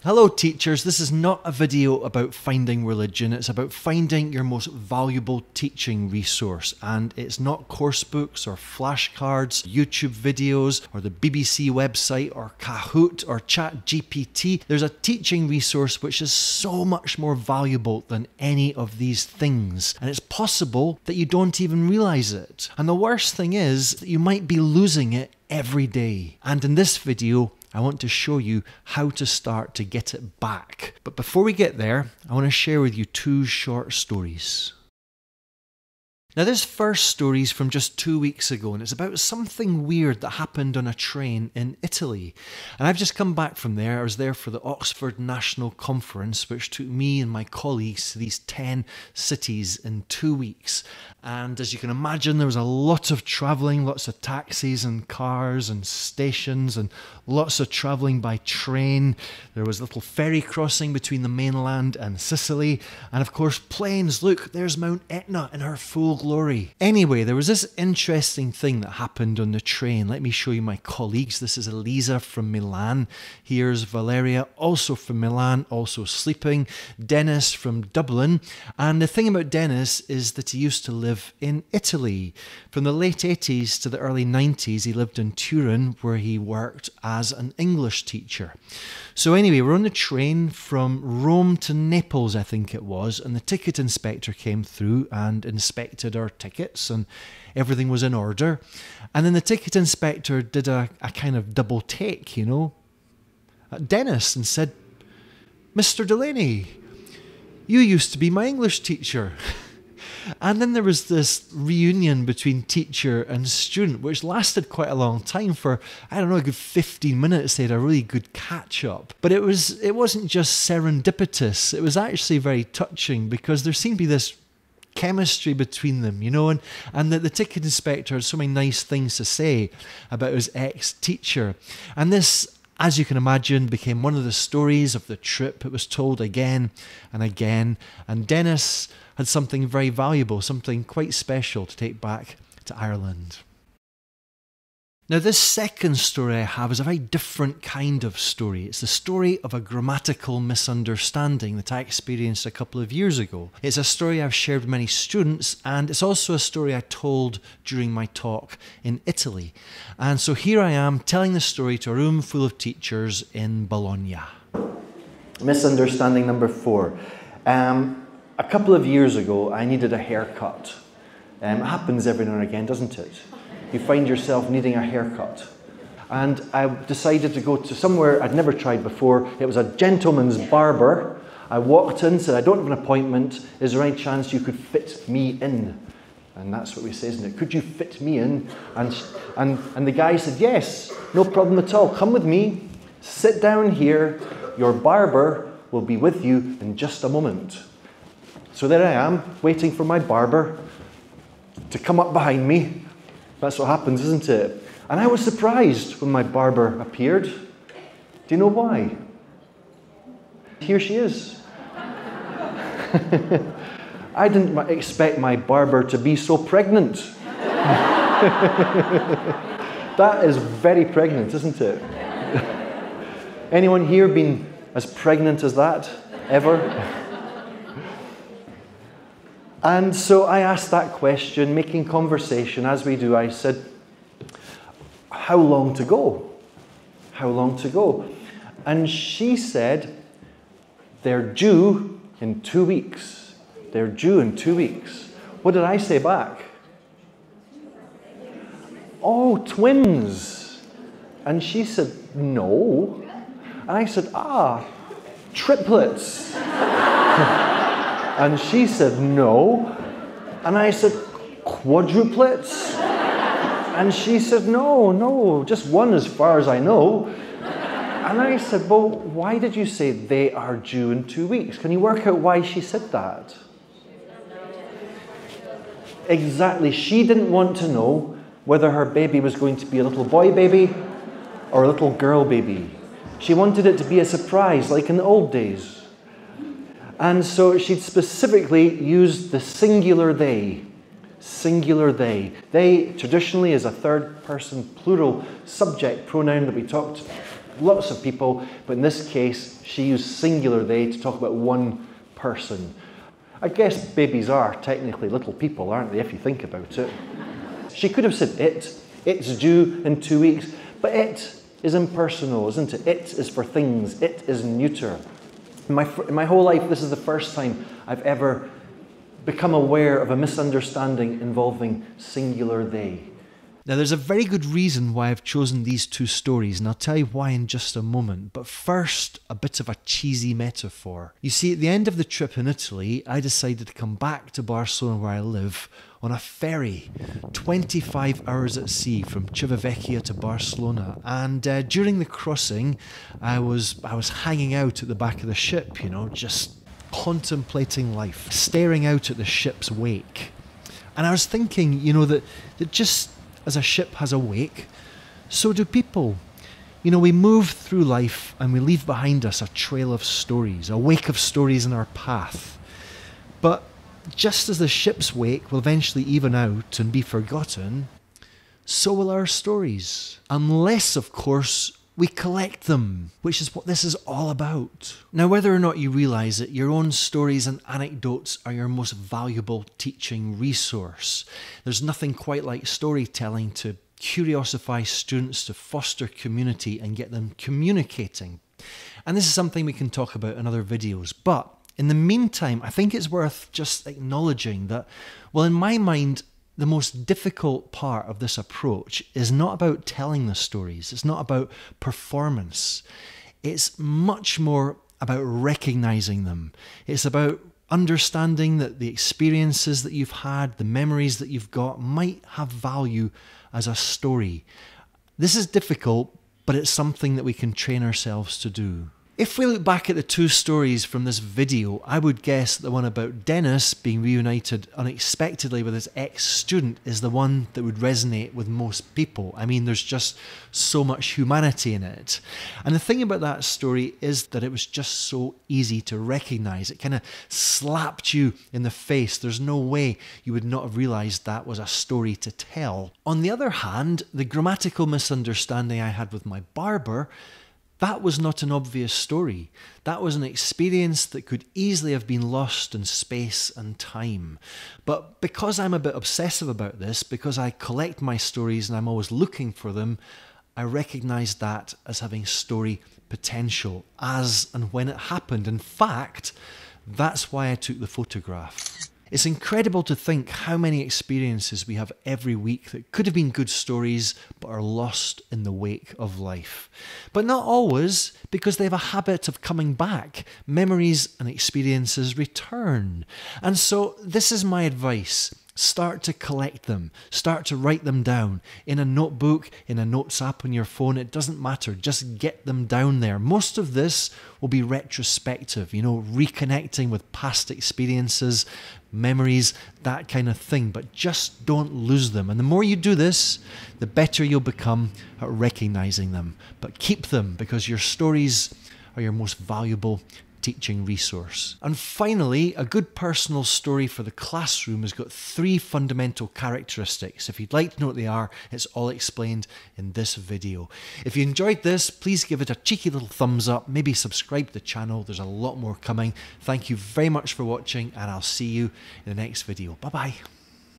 Hello teachers, this is not a video about finding religion, it's about finding your most valuable teaching resource, and it's not course books or flashcards, YouTube videos or the BBC website or Kahoot or ChatGPT. There's a teaching resource which is so much more valuable than any of these things, and it's possible that you don't even realise it. And the worst thing is that you might be losing it every day. And in this video, I want to show you how to start to get it back. But before we get there, I want to share with you two short stories. Now this first story is from just 2 weeks ago, and it's about something weird that happened on a train in Italy. And I've just come back from there. I was there for the Oxford National Conference, which took me and my colleagues to these 10 cities in 2 weeks. And as you can imagine, there was a lot of travelling, lots of taxis and cars and stations, and lots of travelling by train. There was a little ferry crossing between the mainland and Sicily, and of course planes. Look, there's Mount Etna in her full glory. Anyway, there was this interesting thing that happened on the train. Let me show you my colleagues. This is Elisa from Milan. Here's Valeria, also from Milan, also sleeping. Dennis from Dublin. And the thing about Dennis is that he used to live in Italy. From the late 80s to the early 90s, he lived in Turin, where he worked as an English teacher. So anyway, we're on the train from Rome to Naples, I think it was, and the ticket inspector came through and inspected our tickets, and everything was in order. And then the ticket inspector did a kind of double take, you know, at Dennis, and said, "Mr. Delaney, you used to be my English teacher." And then there was this reunion between teacher and student, which lasted quite a long time for, I don't know, a good 15 minutes. They had a really good catch-up. But it wasn't just serendipitous. It was actually very touching, because there seemed to be this chemistry between them, you know, and the ticket inspector had so many nice things to say about his ex-teacher. And this, as you can imagine, became one of the stories of the trip. It was told again and again, and Dennis had something very valuable, something quite special to take back to Ireland. Now this second story I have is a very different kind of story. It's the story of a grammatical misunderstanding that I experienced a couple of years ago. It's a story I've shared with many students, and it's also a story I told during my talk in Italy. And so here I am telling the story to a room full of teachers in Bologna. Misunderstanding number 4. A couple of years ago, I needed a haircut. It happens every now and again, doesn't it? You find yourself needing a haircut. And I decided to go to somewhere I'd never tried before. It was a gentleman's barber. I walked in, said, "I don't have an appointment. Is there any chance you could fit me in?" And that's what we say, isn't it? "Could you fit me in?" And the guy said, "Yes, no problem at all. Come with me. Sit down here. Your barber will be with you in just a moment." So there I am, waiting for my barber to come up behind me. That's what happens, isn't it? And I was surprised when my barber appeared. Do you know why? Here she is. I didn't expect my barber to be so pregnant. That is very pregnant, isn't it? Anyone here been as pregnant as that, ever? And so I asked that question, making conversation. As we do, I said, "How long to go? How long to go?" And she said, "They're due in 2 weeks. They're due in 2 weeks." What did I say back? "Oh, twins." And she said, "No." And I said, "Triplets." And she said, "No." And I said, "Quadruplets?" And she said, no, just one as far as I know." And I said, "Well, why did you say they are due in 2 weeks? Can you work out why she said that?" Exactly. She didn't want to know whether her baby was going to be a little boy baby or a little girl baby. She wanted it to be a surprise, like in the old days. And so she'd specifically used the singular they. Singular they. They traditionally is a third person plural subject pronoun that we talked lots of people, but in this case, she used singular they to talk about one person. I guess babies are technically little people, aren't they, if you think about it? She could have said it's due in 2 weeks, but it is impersonal, isn't it? It is for things, it is neuter. In my whole life, this is the first time I've ever become aware of a misunderstanding involving singular they. Now, there's a very good reason why I've chosen these two stories, and I'll tell you why in just a moment. But first, a bit of a cheesy metaphor. You see, at the end of the trip in Italy, I decided to come back to Barcelona, where I live, on a ferry, 25 hours at sea from Civitavecchia to Barcelona. And during the crossing, I was hanging out at the back of the ship, you know, just contemplating life, staring out at the ship's wake. And I was thinking, you know, that just as a ship has a wake, so do people. You know, we move through life and we leave behind us a trail of stories, a wake of stories in our path. But just as the ship's wake will eventually even out and be forgotten, so will our stories. Unless, of course, we collect them, which is what this is all about. Now, whether or not you realise it, your own stories and anecdotes are your most valuable teaching resource. There's nothing quite like storytelling to curiosify students, to foster community and get them communicating. And this is something we can talk about in other videos. But in the meantime, I think it's worth just acknowledging that, well, in my mind, the most difficult part of this approach is not about telling the stories. It's not about performance. It's much more about recognizing them. It's about understanding that the experiences that you've had, the memories that you've got, might have value as a story. This is difficult, but it's something that we can train ourselves to do. If we look back at the two stories from this video, I would guess the one about Dennis being reunited unexpectedly with his ex-student is the one that would resonate with most people. I mean, there's just so much humanity in it. And the thing about that story is that it was just so easy to recognize. It kind of slapped you in the face. There's no way you would not have realized that was a story to tell. On the other hand, the grammatical misunderstanding I had with my barber, that was not an obvious story. That was an experience that could easily have been lost in space and time. But because I'm a bit obsessive about this, because I collect my stories and I'm always looking for them, I recognize that as having story potential as and when it happened. In fact, that's why I took the photograph. It's incredible to think how many experiences we have every week that could have been good stories but are lost in the wake of life. But not always, because they have a habit of coming back. Memories and experiences return. And so this is my advice. Start to collect them. Start to write them down in a notebook, in a notes app on your phone. It doesn't matter. Just get them down there. Most of this will be retrospective, you know, reconnecting with past experiences, memories, that kind of thing. But just don't lose them. And the more you do this, the better you'll become at recognizing them. But keep them, because your stories are your most valuable teaching resource. And finally, a good personal story for the classroom has got 3 fundamental characteristics. If you'd like to know what they are, it's all explained in this video. If you enjoyed this, please give it a cheeky little thumbs up, maybe subscribe to the channel. There's a lot more coming. Thank you very much for watching, and I'll see you in the next video. Bye-bye.